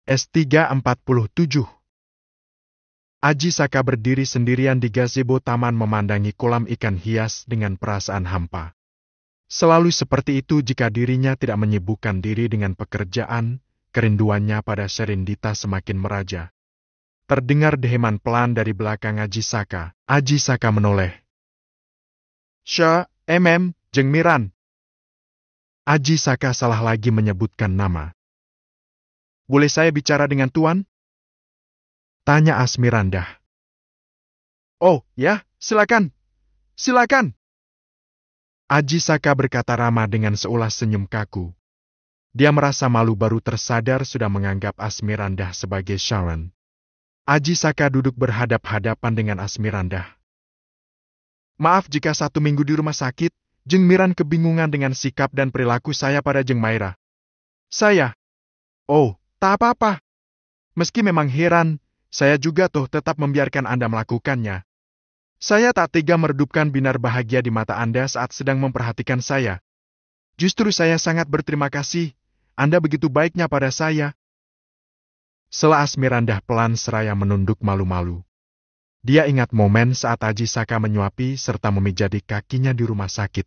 S347. Aji Saka berdiri sendirian di gazebo taman memandangi kolam ikan hias dengan perasaan hampa. Selalu seperti itu jika dirinya tidak menyibukkan diri dengan pekerjaan, kerinduannya pada Sherindita semakin meraja. Terdengar deheman pelan dari belakang Aji Saka. Aji Saka menoleh. Jeng Miran. Aji Saka salah lagi menyebutkan nama. Boleh saya bicara dengan Tuan? Tanya Asmirandah. Oh, ya, silakan. Silakan. Aji Saka berkata ramah dengan seulas senyum kaku. Dia merasa malu baru tersadar sudah menganggap Asmirandah sebagai Sharon. Aji Saka duduk berhadap-hadapan dengan Asmirandah. Maaf jika 1 minggu di rumah sakit, Jeng Miran kebingungan dengan sikap dan perilaku saya pada Jeng Maira. Oh, tak apa-apa. Meski memang heran, saya juga toh tetap membiarkan Anda melakukannya. Saya tak tega meredupkan binar bahagia di mata Anda saat sedang memperhatikan saya. Justru saya sangat berterima kasih, Anda begitu baiknya pada saya. Sela Asmirandah pelan seraya menunduk malu-malu. Dia ingat momen saat Aji Saka menyuapi serta memijadi kakinya di rumah sakit.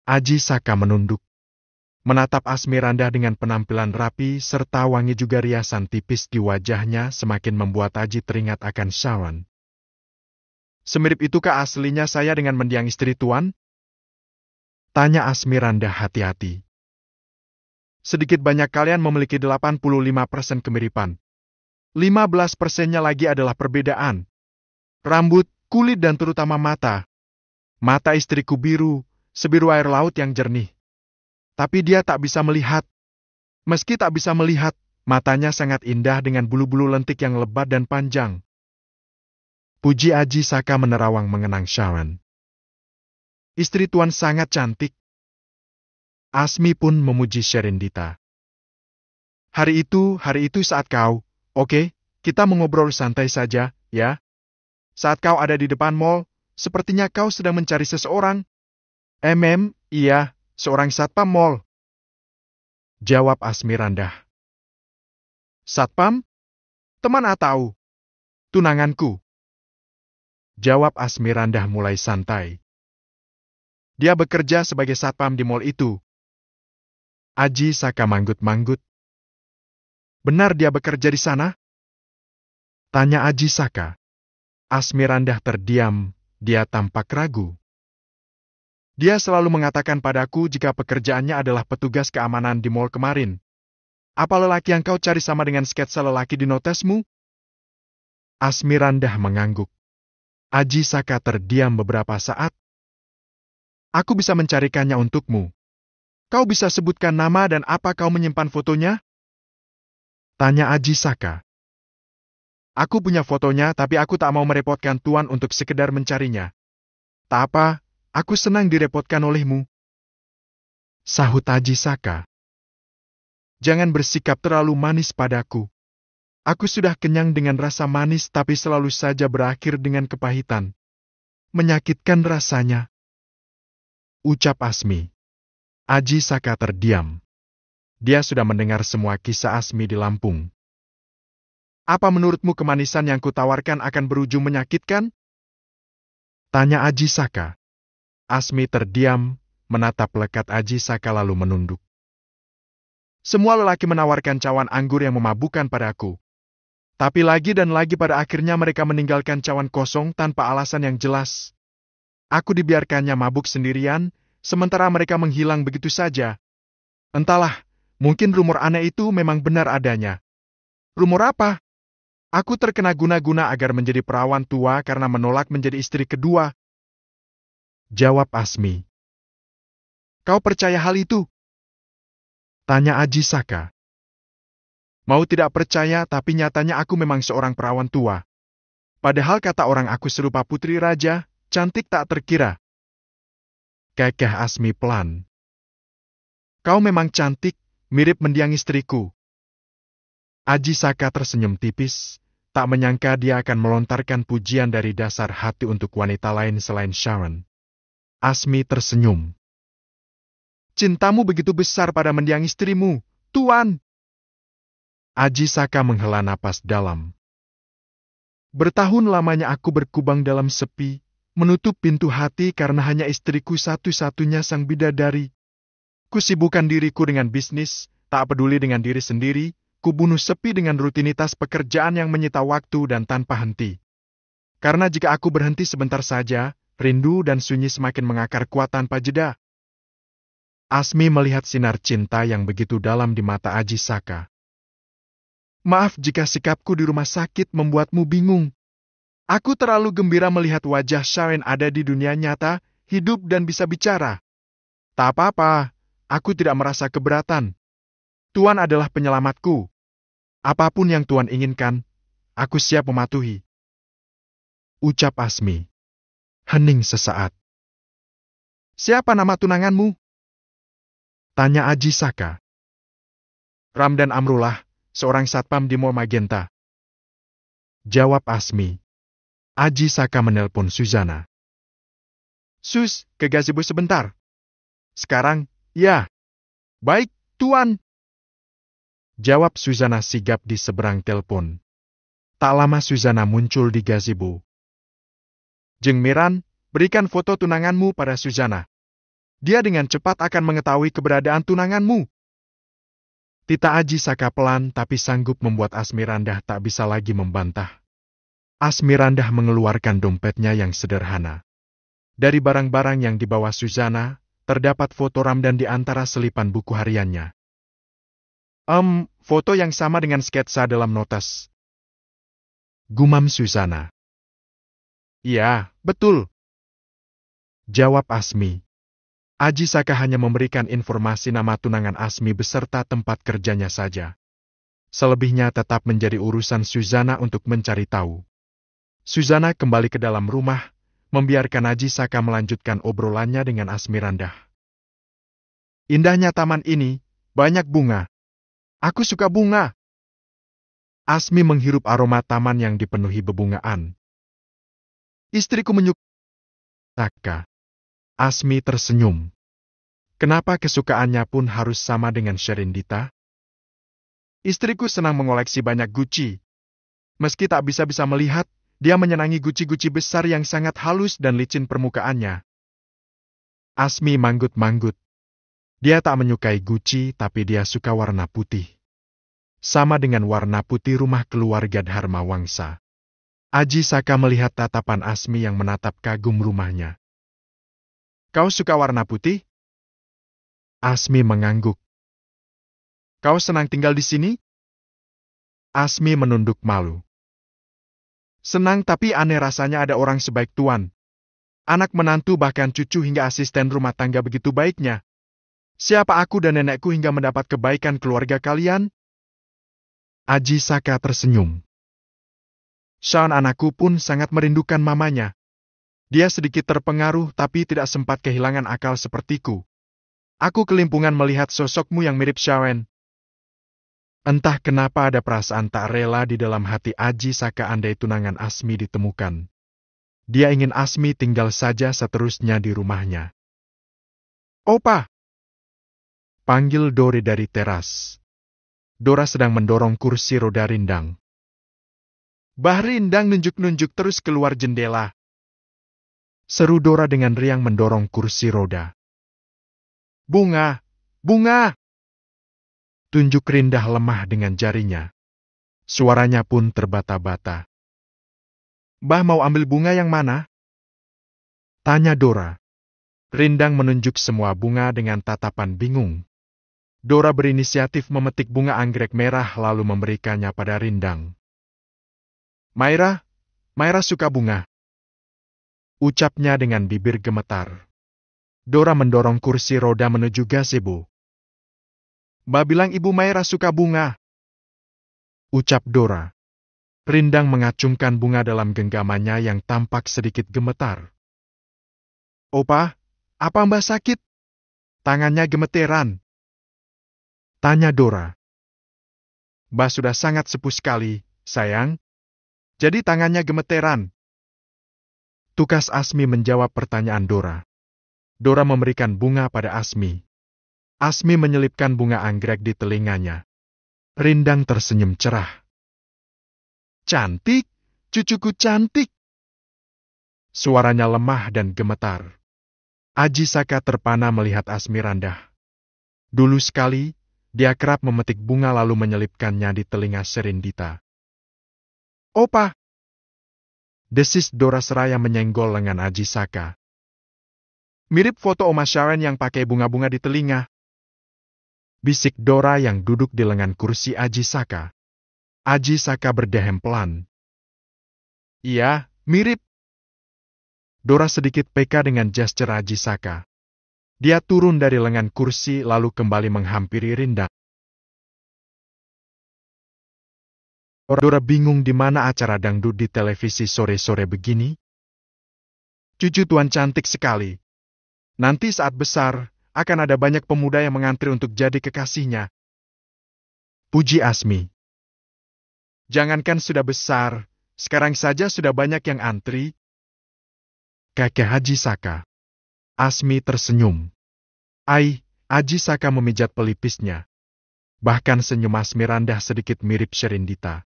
Aji Saka menunduk. Menatap Asmirandah dengan penampilan rapi serta wangi juga riasan tipis di wajahnya semakin membuat Aji teringat akan Sharon. Semirip itukah aslinya saya dengan mendiang istri Tuan? Tanya Asmirandah hati-hati. Sedikit banyak kalian memiliki 85% kemiripan. 15%-nya lagi adalah perbedaan. Rambut, kulit dan terutama mata. Mata istriku biru, sebiru air laut yang jernih. Tapi dia tak bisa melihat. Meski tak bisa melihat, matanya sangat indah dengan bulu-bulu lentik yang lebat dan panjang. Puji Aji Saka menerawang mengenang Sharon. Istri Tuan sangat cantik. Asmi pun memuji Sherindita. Hari itu saat kau, oke, kita mengobrol santai saja, ya. Saat kau ada di depan mall, sepertinya kau sedang mencari seseorang. Iya. Seorang satpam mall. Jawab Asmirandah. Satpam? Teman atau tunanganku? Jawab Asmirandah mulai santai. Dia bekerja sebagai satpam di mall itu. Aji Saka manggut-manggut. Benar dia bekerja di sana? Tanya Aji Saka. Asmirandah terdiam, dia tampak ragu. Dia selalu mengatakan padaku jika pekerjaannya adalah petugas keamanan di mall kemarin. Apa lelaki yang kau cari sama dengan sketsa lelaki di notesmu? Asmirandah mengangguk. Aji Saka terdiam beberapa saat. Aku bisa mencarikannya untukmu. Kau bisa sebutkan nama dan apa kau menyimpan fotonya? Tanya Aji Saka. Aku punya fotonya tapi aku tak mau merepotkan Tuan untuk sekedar mencarinya. Tak apa. Aku senang direpotkan olehmu. Sahut Aji Saka. Jangan bersikap terlalu manis padaku. Aku sudah kenyang dengan rasa manis tapi selalu saja berakhir dengan kepahitan. Menyakitkan rasanya. Ucap Asmi. Aji Saka terdiam. Dia sudah mendengar semua kisah Asmi di Lampung. Apa menurutmu kemanisan yang kutawarkan akan berujung menyakitkan? Tanya Aji Saka. Asmi terdiam, menatap lekat Aji Saka lalu menunduk. Semua lelaki menawarkan cawan anggur yang memabukkan padaku. Tapi lagi dan lagi pada akhirnya mereka meninggalkan cawan kosong tanpa alasan yang jelas. Aku dibiarkannya mabuk sendirian, sementara mereka menghilang begitu saja. Entahlah, mungkin rumor aneh itu memang benar adanya. Rumor apa? Aku terkena guna-guna agar menjadi perawan tua karena menolak menjadi istri kedua. Jawab Asmi. Kau percaya hal itu? Tanya Aji Saka. Mau tidak percaya tapi nyatanya aku memang seorang perawan tua. Padahal kata orang aku serupa putri raja, cantik tak terkira. Kekeh Asmi pelan. Kau memang cantik, mirip mendiang istriku. Aji Saka tersenyum tipis, tak menyangka dia akan melontarkan pujian dari dasar hati untuk wanita lain selain Sharon. Asmi tersenyum. Cintamu begitu besar pada mendiang istrimu, Tuan. Aji Saka menghela napas dalam. Bertahun lamanya aku berkubang dalam sepi, menutup pintu hati karena hanya istriku satu-satunya sang bidadari. Kusibukkan diriku dengan bisnis, tak peduli dengan diri sendiri, kubunuh sepi dengan rutinitas pekerjaan yang menyita waktu dan tanpa henti. Karena jika aku berhenti sebentar saja, rindu dan sunyi semakin mengakar kuat tanpa jeda. Asmi melihat sinar cinta yang begitu dalam di mata Aji Saka. Maaf jika sikapku di rumah sakit membuatmu bingung. Aku terlalu gembira melihat wajah Shawen ada di dunia nyata, hidup dan bisa bicara. Tak apa-apa, aku tidak merasa keberatan. Tuan adalah penyelamatku. Apapun yang Tuan inginkan, aku siap mematuhi. Ucap Asmi. Hening sesaat. Siapa nama tunanganmu? Tanya Aji Saka. Ramdan Amrullah, seorang satpam di Mall Magenta. Jawab Asmi. Aji Saka menelpon Suzana. Sus, ke gazebo sebentar. Sekarang, ya. Baik, Tuan. Jawab Suzana sigap di seberang telepon. Tak lama Suzana muncul di gazebo. Jeng Miran, berikan foto tunanganmu pada Suzana. Dia dengan cepat akan mengetahui keberadaan tunanganmu. Tita Aji Saka pelan tapi sanggup membuat Asmirandah tak bisa lagi membantah. Asmirandah mengeluarkan dompetnya yang sederhana. Dari barang-barang yang dibawa Suzana, terdapat foto Ramdan di antara selipan buku hariannya. Foto yang sama dengan sketsa dalam notas. Gumam Suzana. Iya, betul. Jawab Asmi. Aji Saka hanya memberikan informasi nama tunangan Asmi beserta tempat kerjanya saja. Selebihnya tetap menjadi urusan Suzana untuk mencari tahu. Suzana kembali ke dalam rumah, membiarkan Aji Saka melanjutkan obrolannya dengan Asmirandah. Indahnya taman ini, banyak bunga. Aku suka bunga. Asmi menghirup aroma taman yang dipenuhi bebungaan. Istriku menyukai Saka. Asmi tersenyum. Kenapa kesukaannya pun harus sama dengan Sherindita? Istriku senang mengoleksi banyak guci. Meski tak bisa-bisa melihat, dia menyenangi guci-guci besar yang sangat halus dan licin permukaannya. Asmi manggut-manggut. Dia tak menyukai guci, tapi dia suka warna putih. Sama dengan warna putih rumah keluarga Dharma Wangsa. Aji Saka melihat tatapan Asmi yang menatap kagum rumahnya. Kau suka warna putih? Asmi mengangguk. Kau senang tinggal di sini? Asmi menunduk malu. Senang tapi aneh rasanya ada orang sebaik Tuan. Anak menantu bahkan cucu hingga asisten rumah tangga begitu baiknya. Siapa aku dan nenekku hingga mendapat kebaikan keluarga kalian? Aji Saka tersenyum. Shawn anakku pun sangat merindukan mamanya. Dia sedikit terpengaruh tapi tidak sempat kehilangan akal sepertiku. Aku kelimpungan melihat sosokmu yang mirip Shawn. Entah kenapa ada perasaan tak rela di dalam hati Aji Saka andai tunangan Asmi ditemukan. Dia ingin Asmi tinggal saja seterusnya di rumahnya. Opa! Panggil Dore dari teras. Dora sedang mendorong kursi roda Rindang. Bah Rindang nunjuk-nunjuk terus keluar jendela. Seru Dora dengan riang mendorong kursi roda. Bunga! Bunga! Tunjuk Rindah lemah dengan jarinya. Suaranya pun terbata-bata. Bah mau ambil bunga yang mana? Tanya Dora. Rindang menunjuk semua bunga dengan tatapan bingung. Dora berinisiatif memetik bunga anggrek merah lalu memberikannya pada Rindang. Maira suka bunga. Ucapnya dengan bibir gemetar. Dora mendorong kursi roda menuju gazebo. Mbak bilang Ibu Maira suka bunga. Ucap Dora. Rindang mengacungkan bunga dalam genggamannya yang tampak sedikit gemetar. Opa, apa Mbak sakit? Tangannya gemeteran. Tanya Dora. Mbak sudah sangat sepuh sekali, sayang. Jadi tangannya gemeteran. Tukas Asmi menjawab pertanyaan Dora. Dora memberikan bunga pada Asmi. Asmi menyelipkan bunga anggrek di telinganya. Rindang tersenyum cerah. Cantik, cucuku cantik. Suaranya lemah dan gemetar. Ajisaka terpana melihat Asmirandah. Dulu sekali, dia kerap memetik bunga lalu menyelipkannya di telinga Serindita. Opa! Desis Dora seraya menyenggol lengan Ajisaka. Mirip foto Oma Sharon yang pakai bunga-bunga di telinga. Bisik Dora yang duduk di lengan kursi Ajisaka. Ajisaka berdehem pelan. Iya, mirip. Dora sedikit peka dengan gesture Ajisaka. Dia turun dari lengan kursi lalu kembali menghampiri Rindang. Dora bingung di mana acara dangdut di televisi sore-sore begini. Cucu tuan cantik sekali. Nanti saat besar, akan ada banyak pemuda yang mengantri untuk jadi kekasihnya. Puji Asmi. Jangankan sudah besar, sekarang saja sudah banyak yang antri. Kakek Ajisaka. Asmi tersenyum. Ajisaka memijat pelipisnya. Bahkan senyum Asmirandah sedikit mirip Serindita.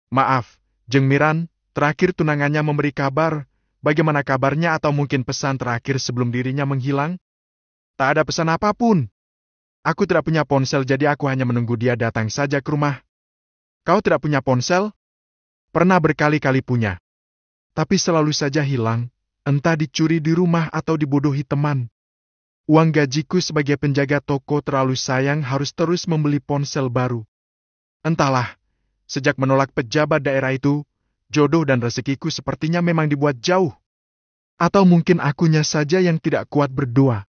Maaf, Jeng Miran, terakhir tunangannya memberi kabar. Bagaimana kabarnya atau mungkin pesan terakhir sebelum dirinya menghilang? Tak ada pesan apapun. Aku tidak punya ponsel jadi aku hanya menunggu dia datang saja ke rumah. Kau tidak punya ponsel? Pernah berkali-kali punya. Tapi selalu saja hilang, entah dicuri di rumah atau dibodohi teman. Uang gajiku sebagai penjaga toko terlalu sayang harus terus membeli ponsel baru. Entahlah, sejak menolak pejabat daerah itu, jodoh dan rezekiku sepertinya memang dibuat jauh. Atau mungkin akunya saja yang tidak kuat berdoa.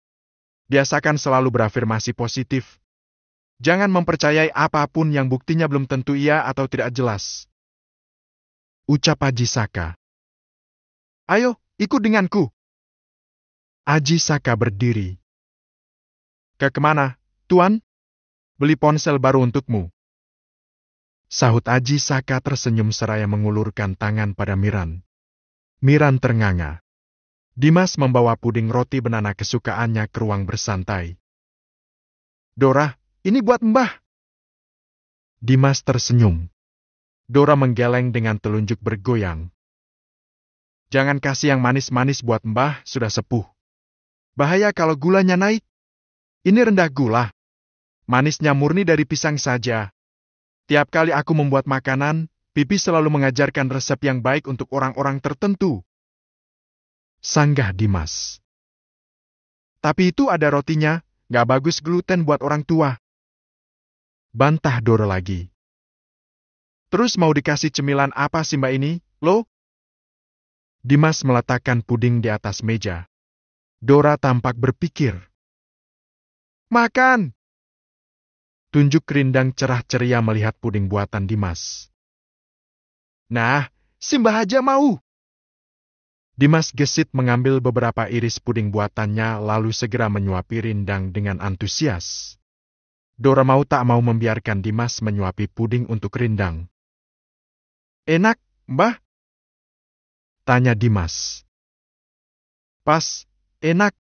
Biasakan selalu berafirmasi positif. Jangan mempercayai apapun yang buktinya belum tentu iya atau tidak jelas. Ucap Ajisaka. Ayo, ikut denganku. Ajisaka berdiri. Kemana, Tuan? Beli ponsel baru untukmu. Sahut Ajisaka tersenyum seraya mengulurkan tangan pada Miran. Miran ternganga. Dimas membawa puding roti banana kesukaannya ke ruang bersantai. Dora, ini buat Mbah. Dimas tersenyum. Dora menggeleng dengan telunjuk bergoyang. Jangan kasih yang manis-manis buat Mbah, sudah sepuh. Bahaya kalau gulanya naik. Ini rendah gula. Manisnya murni dari pisang saja. Tiap kali aku membuat makanan, Pipi selalu mengajarkan resep yang baik untuk orang-orang tertentu. Sanggah Dimas. Tapi itu ada rotinya, gak bagus gluten buat orang tua. Bantah Dora lagi. Terus mau dikasih cemilan apa sih Mbak ini, lo? Dimas meletakkan puding di atas meja. Dora tampak berpikir. Makan! Tunjuk Rindang cerah ceria melihat puding buatan Dimas. Nah, si Mbah aja mau. Dimas gesit mengambil beberapa iris puding buatannya lalu segera menyuapi Rindang dengan antusias. Dora mau tak mau membiarkan Dimas menyuapi puding untuk Rindang. Enak, Mbah? Tanya Dimas. Pas, enak.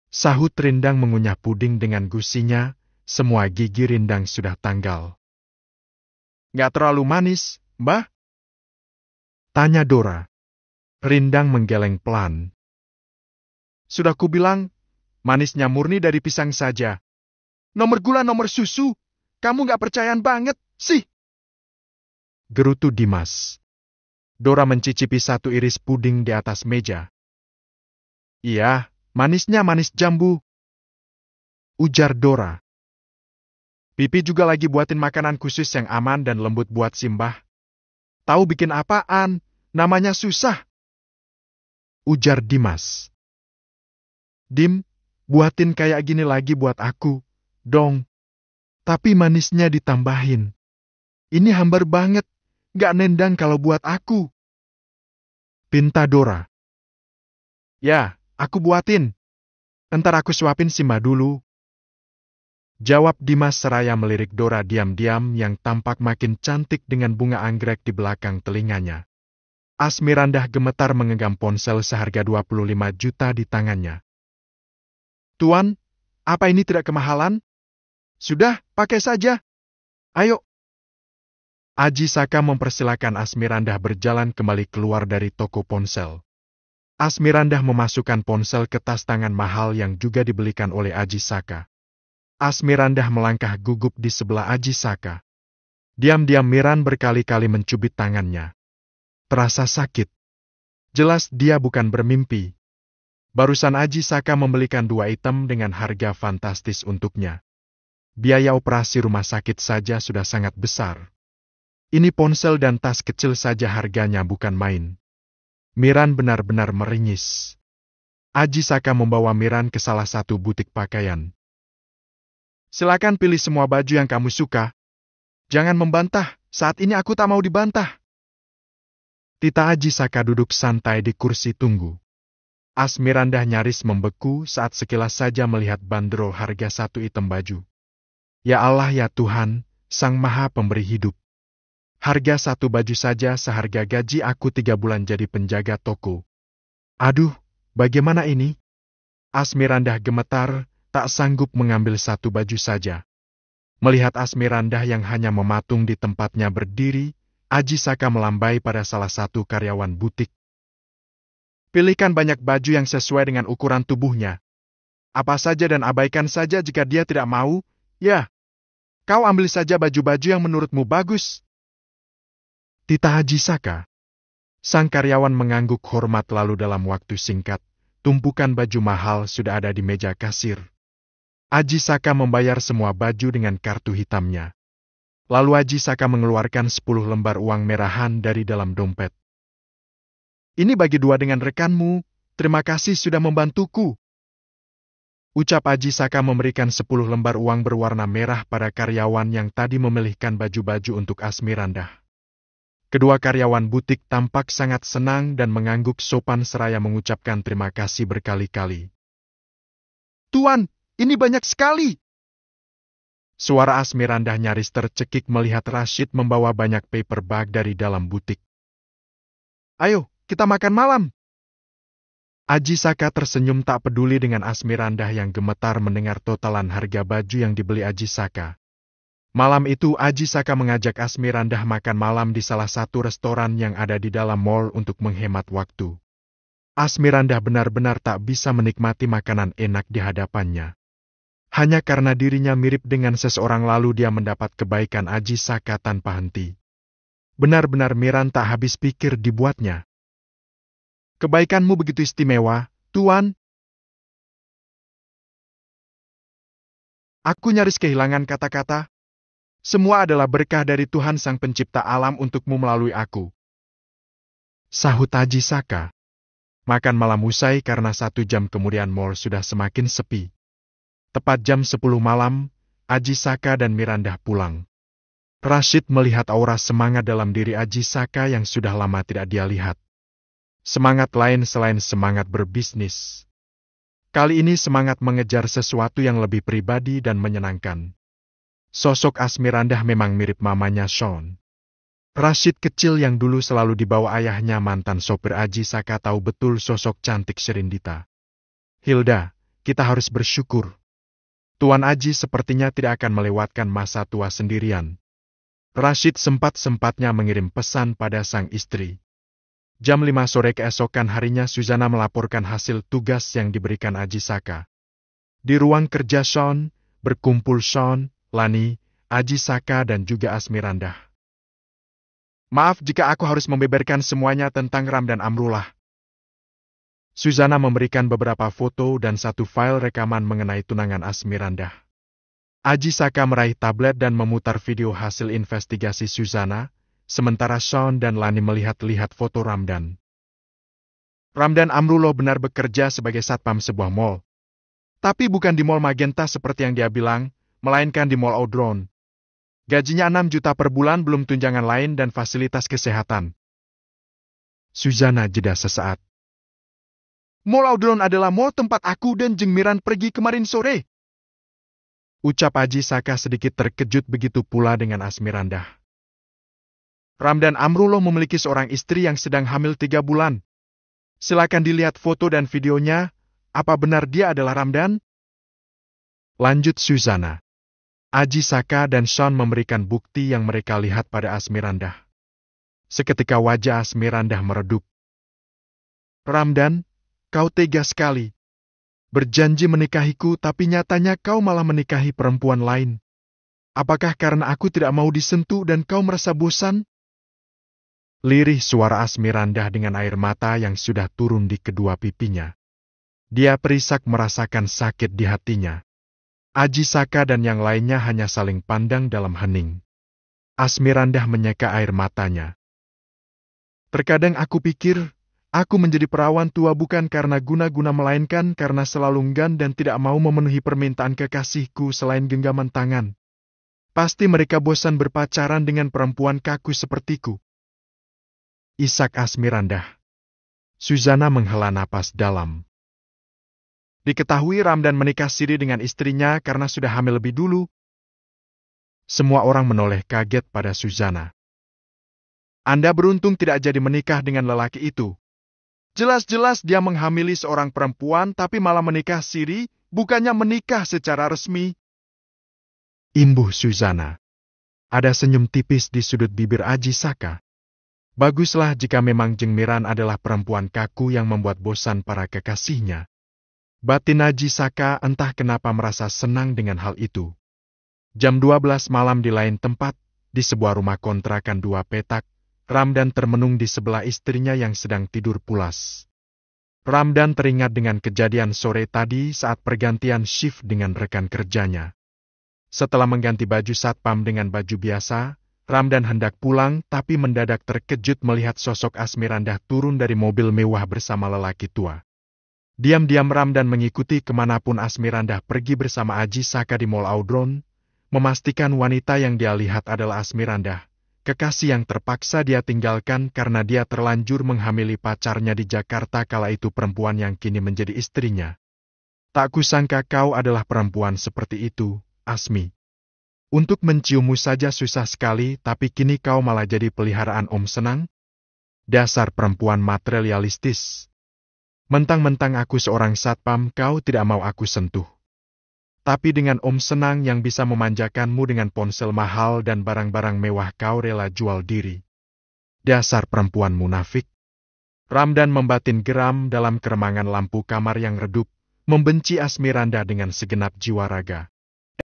Sahut Rindang mengunyah puding dengan gusinya, semua gigi Rindang sudah tanggal. Nggak terlalu manis, Mbah? Tanya Dora. Rindang menggeleng pelan. Sudah kubilang, manisnya murni dari pisang saja. Nomor gula nomor susu, kamu nggak percayaan banget, sih. Gerutu Dimas. Dora mencicipi satu iris puding di atas meja. Iya, manisnya manis jambu. Ujar Dora. Pipi juga lagi buatin makanan khusus yang aman dan lembut buat Simbah. Tahu bikin apaan? Namanya susah. Ujar Dimas. Dim, buatin kayak gini lagi buat aku, dong. Tapi manisnya ditambahin. Ini hambar banget, gak nendang kalau buat aku. Pinta Dora. Ya, aku buatin. Entar aku suapin Simbah dulu. Jawab Dimas seraya melirik Dora diam-diam yang tampak makin cantik dengan bunga anggrek di belakang telinganya. Asmirandah gemetar menggenggam ponsel seharga 25 juta di tangannya. Tuan, apa ini tidak kemahalan? Sudah, pakai saja. Ayo. Aji Saka mempersilakan Asmirandah berjalan kembali keluar dari toko ponsel. Asmirandah memasukkan ponsel ke tas tangan mahal yang juga dibelikan oleh Aji Saka. Asmirandah melangkah gugup di sebelah Aji Saka. Diam-diam Miran berkali-kali mencubit tangannya. Terasa sakit. Jelas dia bukan bermimpi. Barusan Aji Saka membelikan 2 item dengan harga fantastis untuknya. Biaya operasi rumah sakit saja sudah sangat besar. Ini ponsel dan tas kecil saja harganya bukan main. Miran benar-benar meringis. Aji Saka membawa Miran ke salah satu butik pakaian. Silakan pilih semua baju yang kamu suka. Jangan membantah, saat ini aku tak mau dibantah. Tita Aji Saka duduk santai di kursi tunggu. Asmirandah nyaris membeku saat sekilas saja melihat bandrol harga 1 item baju. Ya Allah ya Tuhan, Sang Maha Pemberi Hidup. Harga 1 baju saja seharga gaji aku 3 bulan jadi penjaga toko. Aduh, bagaimana ini? Asmirandah gemetar, tak sanggup mengambil 1 baju saja. Melihat Asmirandah yang hanya mematung di tempatnya berdiri, Aji Saka melambai pada salah satu karyawan butik. Pilihkan banyak baju yang sesuai dengan ukuran tubuhnya. Apa saja dan abaikan saja jika dia tidak mau, ya. Kau ambil saja baju-baju yang menurutmu bagus. Tita Aji Saka. Sang karyawan mengangguk hormat lalu dalam waktu singkat, tumpukan baju mahal sudah ada di meja kasir. Aji Saka membayar semua baju dengan kartu hitamnya. Lalu Aji Saka mengeluarkan 10 lembar uang merahan dari dalam dompet. Ini bagi 2 dengan rekanmu, terima kasih sudah membantuku. Ucap Aji Saka memberikan 10 lembar uang berwarna merah pada karyawan yang tadi memilihkan baju-baju untuk Asmirandah. Kedua karyawan butik tampak sangat senang dan mengangguk sopan seraya mengucapkan terima kasih berkali-kali. Tuan, ini banyak sekali. Suara Asmirandah nyaris tercekik melihat Rashid membawa banyak paper bag dari dalam butik. Ayo, kita makan malam. Aji Saka tersenyum tak peduli dengan Asmirandah yang gemetar mendengar totalan harga baju yang dibeli Aji Saka. Malam itu Aji Saka mengajak Asmirandah makan malam di salah satu restoran yang ada di dalam mall untuk menghemat waktu. Asmirandah benar-benar tak bisa menikmati makanan enak di hadapannya. Hanya karena dirinya mirip dengan seseorang lalu dia mendapat kebaikan Aji Saka tanpa henti. Benar-benar Miran tak habis pikir dibuatnya. Kebaikanmu begitu istimewa, Tuan. Aku nyaris kehilangan kata-kata. Semua adalah berkah dari Tuhan Sang Pencipta alam untukmu melalui aku. Sahut Aji Saka. Makan malam usai karena 1 jam kemudian mall sudah semakin sepi. Tepat jam 10 malam, Aji Saka dan Mirandah pulang. Rashid melihat aura semangat dalam diri Aji Saka yang sudah lama tidak dia lihat. Semangat lain selain semangat berbisnis. Kali ini semangat mengejar sesuatu yang lebih pribadi dan menyenangkan. Sosok Asmirandah memang mirip mamanya Sean. Rashid kecil yang dulu selalu dibawa ayahnya mantan sopir Aji Saka tahu betul sosok cantik Sherindita. Hilda, kita harus bersyukur. Tuan Aji sepertinya tidak akan melewatkan masa tua sendirian. Rashid sempat-sempatnya mengirim pesan pada sang istri. Jam 5 sore keesokan harinya Suzana melaporkan hasil tugas yang diberikan Aji Saka. Di ruang kerja Sean, berkumpul Sean, Lani, Aji Saka dan juga Asmirandah. Maaf jika aku harus membeberkan semuanya tentang Ram dan Amrullah. Suzana memberikan beberapa foto dan 1 file rekaman mengenai tunangan Asmirandah. Aji Saka meraih tablet dan memutar video hasil investigasi Suzana, sementara Sean dan Lani melihat-lihat foto Ramdan. Ramdan Amrullah benar bekerja sebagai satpam sebuah mall. Tapi bukan di mall Magenta seperti yang dia bilang, melainkan di Mall Audron. Gajinya 6 juta per bulan belum tunjangan lain dan fasilitas kesehatan. Suzana jeda sesaat. Mall Audron adalah mall tempat aku dan Jeng Miran pergi kemarin sore. Ucap Aji Saka sedikit terkejut begitu pula dengan Asmirandah. Ramdan Amrullah memiliki seorang istri yang sedang hamil 3 bulan. Silakan dilihat foto dan videonya, apa benar dia adalah Ramdan? Lanjut Suzana. Aji Saka dan Sean memberikan bukti yang mereka lihat pada Asmirandah. Seketika wajah Asmirandah meredup. Ramdan, kau tega sekali. Berjanji menikahiku tapi nyatanya kau malah menikahi perempuan lain. Apakah karena aku tidak mau disentuh dan kau merasa bosan? Lirih suara Asmirandah dengan air mata yang sudah turun di kedua pipinya. Dia perisak merasakan sakit di hatinya. Aji Saka dan yang lainnya hanya saling pandang dalam hening. Asmirandah menyeka air matanya. Terkadang aku pikir, aku menjadi perawan tua bukan karena guna-guna melainkan karena selalu enggan dan tidak mau memenuhi permintaan kekasihku selain genggaman tangan. Pasti mereka bosan berpacaran dengan perempuan kaku sepertiku. Isak Asmirandah. Suzana menghela napas dalam. Diketahui Ramdan menikah siri dengan istrinya karena sudah hamil lebih dulu. Semua orang menoleh kaget pada Suzana. Anda beruntung tidak jadi menikah dengan lelaki itu. Jelas-jelas dia menghamili seorang perempuan tapi malah menikah siri, bukannya menikah secara resmi. Imbuh Suzana. Ada senyum tipis di sudut bibir Aji Saka. Baguslah jika memang Jeng Miran adalah perempuan kaku yang membuat bosan para kekasihnya. Batin Aji Saka entah kenapa merasa senang dengan hal itu. Jam 12 malam di lain tempat, di sebuah rumah kontrakan 2 petak, Ramdan termenung di sebelah istrinya yang sedang tidur pulas. Ramdan teringat dengan kejadian sore tadi saat pergantian shift dengan rekan kerjanya. Setelah mengganti baju satpam dengan baju biasa, Ramdan hendak pulang tapi mendadak terkejut melihat sosok Asmirandah turun dari mobil mewah bersama lelaki tua. Diam-diam Ramdan mengikuti kemanapun Asmirandah pergi bersama Aji Saka di Mall Audron, memastikan wanita yang dia lihat adalah Asmirandah, kekasih yang terpaksa dia tinggalkan karena dia terlanjur menghamili pacarnya di Jakarta kala itu perempuan yang kini menjadi istrinya. Tak kusangka kau adalah perempuan seperti itu, Asmi. Untuk menciummu saja susah sekali, tapi kini kau malah jadi peliharaan Om Senang? Dasar perempuan materialistis. Mentang-mentang aku seorang satpam, kau tidak mau aku sentuh. Tapi dengan Om Senang yang bisa memanjakanmu dengan ponsel mahal dan barang-barang mewah kau rela jual diri. Dasar perempuan munafik. Ramdan membatin geram dalam keremangan lampu kamar yang redup, membenci Asmirandah dengan segenap jiwa raga.